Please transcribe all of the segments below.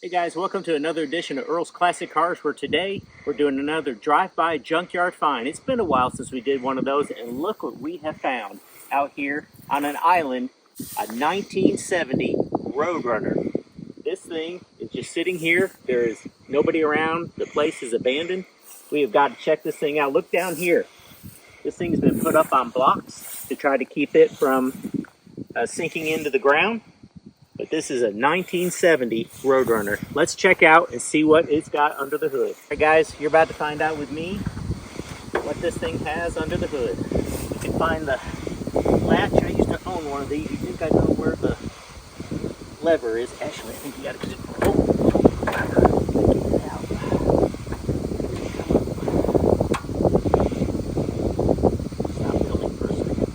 Hey guys, welcome to another edition of Earl's Classic Cars, where today we're doing another drive-by junkyard find. It's been a while since we did one of those, and look what we have found out here on an island, a 1970 Roadrunner. This thing is just sitting here. There is nobody around. The place is abandoned. We have got to check this thing out. Look down here. This thing's been put up on blocks to try to keep it from sinking into the ground. But this is a 1970 Roadrunner. Let's check out and see what it's got under the hood. All right, guys, you're about to find out with me what this thing has under the hood. You can find the latch. I used to own one of these. You think I know where the lever is? Actually, I think you got to get it out. Stop filming for a second.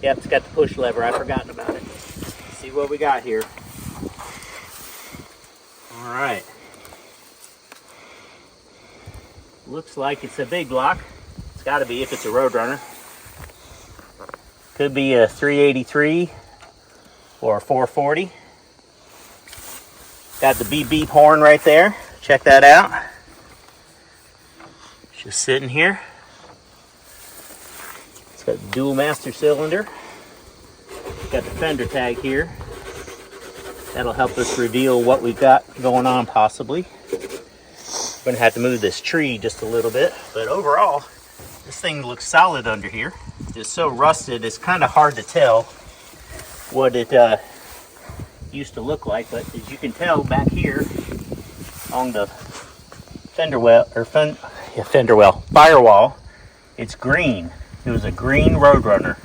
Yep, it's got the push lever. I've forgotten about it. Let's see what we got here. All right. Looks like it's a big block. It's got to be if it's a Roadrunner. Could be a 383 or a 440. Got the beep beep horn right there. Check that out. Just sitting here. It's got the dual master cylinder. Got the fender tag here. That'll help us reveal what we've got going on, possibly. We're gonna have to move this tree just a little bit, but overall, this thing looks solid under here. It's so rusted, it's kind of hard to tell what it used to look like, but as you can tell back here on the firewall, it's green. It was a green Roadrunner.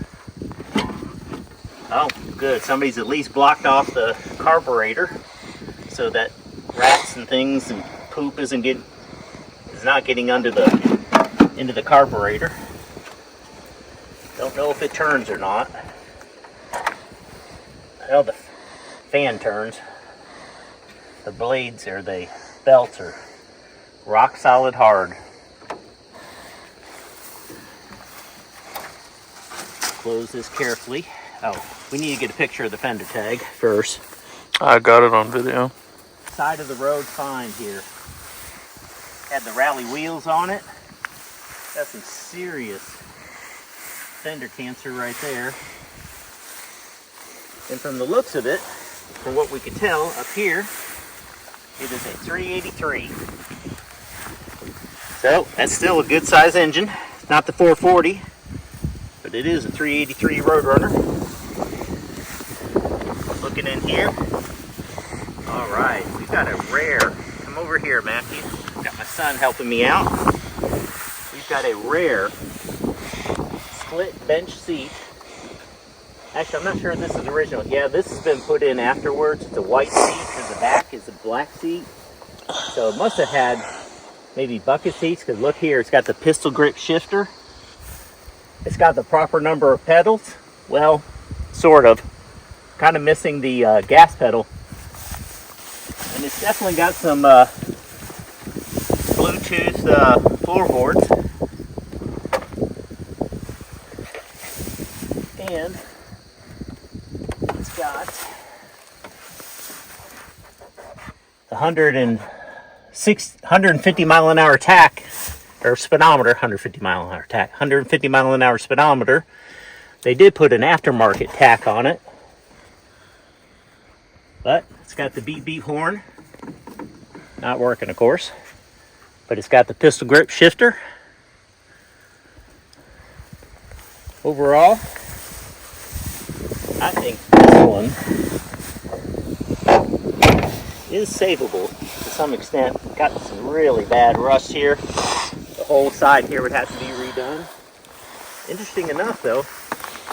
Oh, good. Somebody's at least blocked off the carburetor so that rats and things and poop is not getting into the carburetor. Don't know if it turns or not. Well, the fan turns. The blades or the belts are rock solid hard. Close this carefully. Oh, we need to get a picture of the fender tag first. I got it on video. Side of the road find here. Had the rally wheels on it. Got some serious fender cancer right there. And from the looks of it, from what we can tell up here, it is a 383. So that's still a good size engine. It's not the 440, but it is a 383 Roadrunner. Looking in here. All right, we've got a rare. Come over here, Matthew. Got my son helping me out. We've got a rare split bench seat. Actually, I'm not sure if this is original. Yeah, this has been put in afterwards. It's a white seat, and the back is a black seat. So it must have had maybe bucket seats, because look here, it's got the pistol grip shifter. It's got the proper number of pedals. Well, sort of. Kind of missing the gas pedal. And it's definitely got some Bluetooth floorboards. And it's got the 150 mile an hour tach, or speedometer, 150 mile an hour tach, 150 mile an hour speedometer. They did put an aftermarket tach on it. But it's got the beep beep horn. Not working, of course. But it's got the pistol grip shifter. Overall, I think this one is savable to some extent. Got some really bad rust here. The whole side here would have to be redone. Interesting enough, though,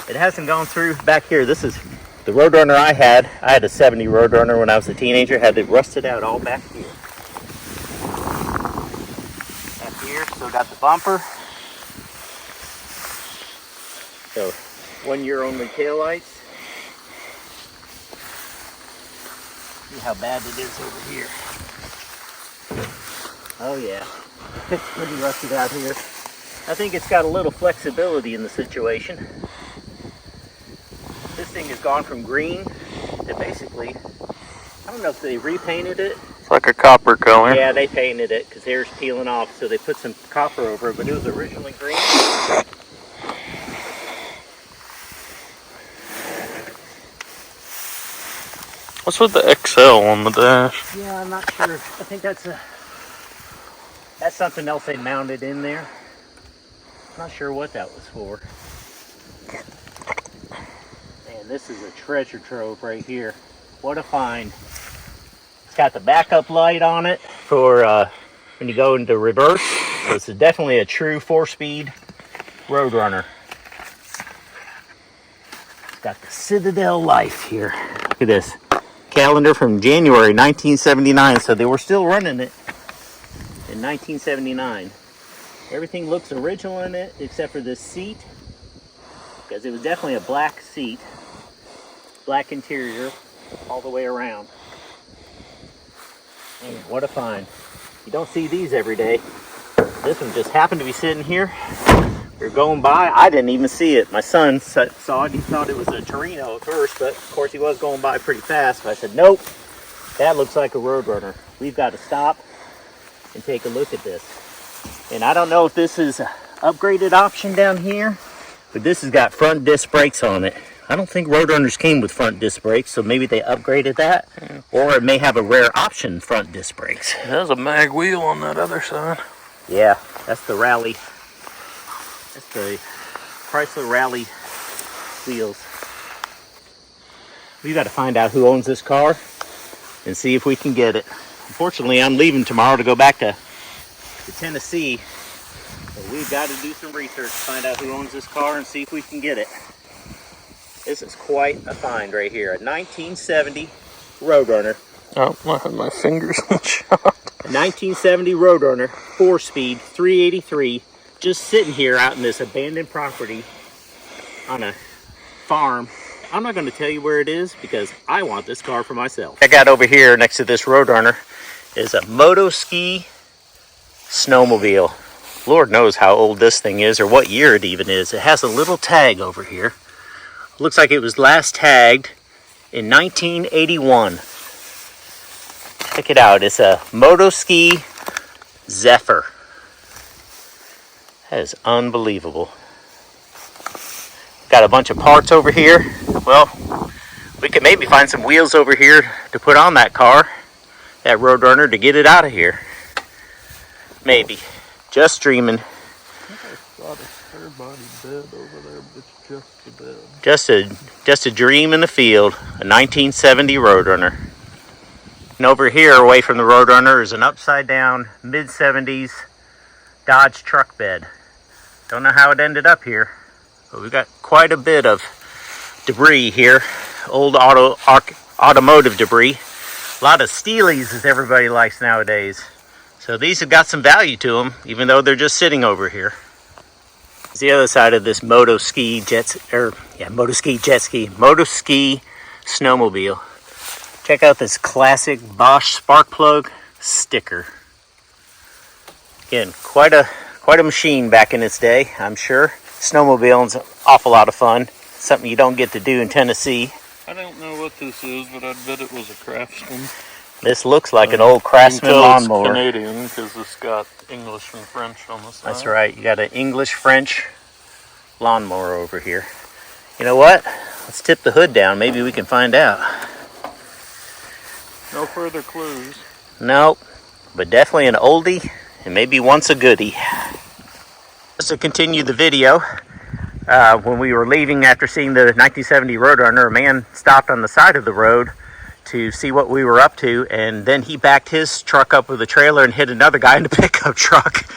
it hasn't gone through back here. This is the Roadrunner I had a 70 Roadrunner when I was a teenager, had it rusted out all back here. Back here, still got the bumper. So, 1 year only taillights. See how bad it is over here. Oh yeah, it's pretty rusted out here. I think it's got a little flexibility in the situation. This thing has gone from green to basically, I don't know if they repainted it. It's like a copper color. Yeah, they painted it because hair's peeling off, so they put some copper over it, but it was originally green. What's with the XL on the dash? Yeah, I'm not sure. I think that's something else they mounted in there. Not sure what that was for. Man, this is a treasure trove right here. What a find. It's got the backup light on it for when you go into reverse. So this is definitely a true 4-speed Roadrunner. It's got the Citadel life here. Look at this. Calendar from January 1979. So they were still running it in 1979. Everything looks original in it except for this seat, because it was definitely a black seat, black interior all the way around. Man, what a find. You don't see these every day. This one just happened to be sitting here. We were going by. I didn't even see it. My son saw it. He thought it was a Torino at first, but of course he was going by pretty fast. But I said, nope, that looks like a Roadrunner. We've got to stop and take a look at this. And I don't know if this is an upgraded option down here, but this has got front disc brakes on it. I don't think Roadrunners came with front disc brakes, so maybe they upgraded that. Or it may have a rare option front disc brakes. There's a mag wheel on that other side. Yeah, that's the Rally. That's the Chrysler Rally wheels. We've got to find out who owns this car and see if we can get it. Unfortunately, I'm leaving tomorrow to go back to Tennessee. So we've got to do some research to find out who owns this car and see if we can get it. This is quite a find right here. A 1970 Roadrunner. Oh, I had my fingers in the shot. A 1970 Roadrunner, 4-speed, 383, just sitting here out in this abandoned property on a farm. I'm not going to tell you where it is because I want this car for myself. I got over here next to this Roadrunner is a moto ski snowmobile. Lord knows how old this thing is or what year it even is. It has a little tag over here. Looks like it was last tagged in 1981. Check it out. It's a moto ski Zephyr. That is unbelievable. Got a bunch of parts over here. Well, we could maybe find some wheels over here to put on that car, that Roadrunner, to get it out of here. Maybe. Just dreaming. I saw the spare body bed over there, but it's just the bed. Just a dream in the field. A 1970 Roadrunner. And over here, away from the Roadrunner, is an upside down mid-70s Dodge truck bed. Don't know how it ended up here, but we've got quite a bit of debris here. Old automotive debris. A lot of Steelies, as everybody likes nowadays. So these have got some value to them, even though they're just sitting over here. It's the other side of this moto ski snowmobile. Check out this classic Bosch spark plug sticker. Again, quite a machine back in its day, I'm sure. Snowmobiling's an awful lot of fun. Something you don't get to do in Tennessee. I don't know what this is, but I bet it was a Craftsman. This looks like an old Craftsman lawnmower. It's Canadian because it's got English and French on the side. That's right. You got an English-French lawnmower over here. You know what? Let's tip the hood down. Maybe we can find out. No further clues. Nope. But definitely an oldie and maybe once a goodie. Just to continue the video, when we were leaving after seeing the 1970 Roadrunner, a man stopped on the side of the road to see what we were up to, and then he backed his truck up with a trailer and hit another guy in the pickup truck.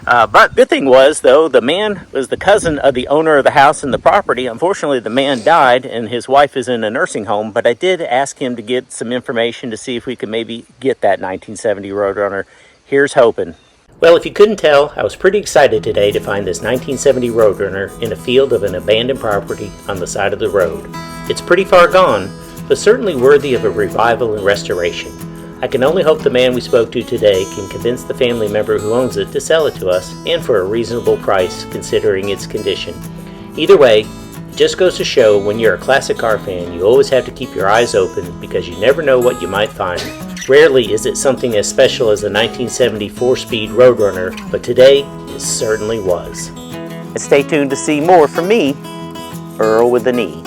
But good thing was, though, the man was the cousin of the owner of the house and the property. Unfortunately, the man died, and his wife is in a nursing home, but I did ask him to get some information to see if we could maybe get that 1970 Roadrunner. Here's hoping. Well, if you couldn't tell, I was pretty excited today to find this 1970 Roadrunner in a field of an abandoned property on the side of the road. It's pretty far gone, but certainly worthy of a revival and restoration. I can only hope the man we spoke to today can convince the family member who owns it to sell it to us, and for a reasonable price considering its condition. Either way, Just goes to show when you're a classic car fan, you always have to keep your eyes open because you never know what you might find. Rarely is it something as special as a 1970 4-speed Roadrunner, but today it certainly was. And stay tuned to see more from me, Earl with an E.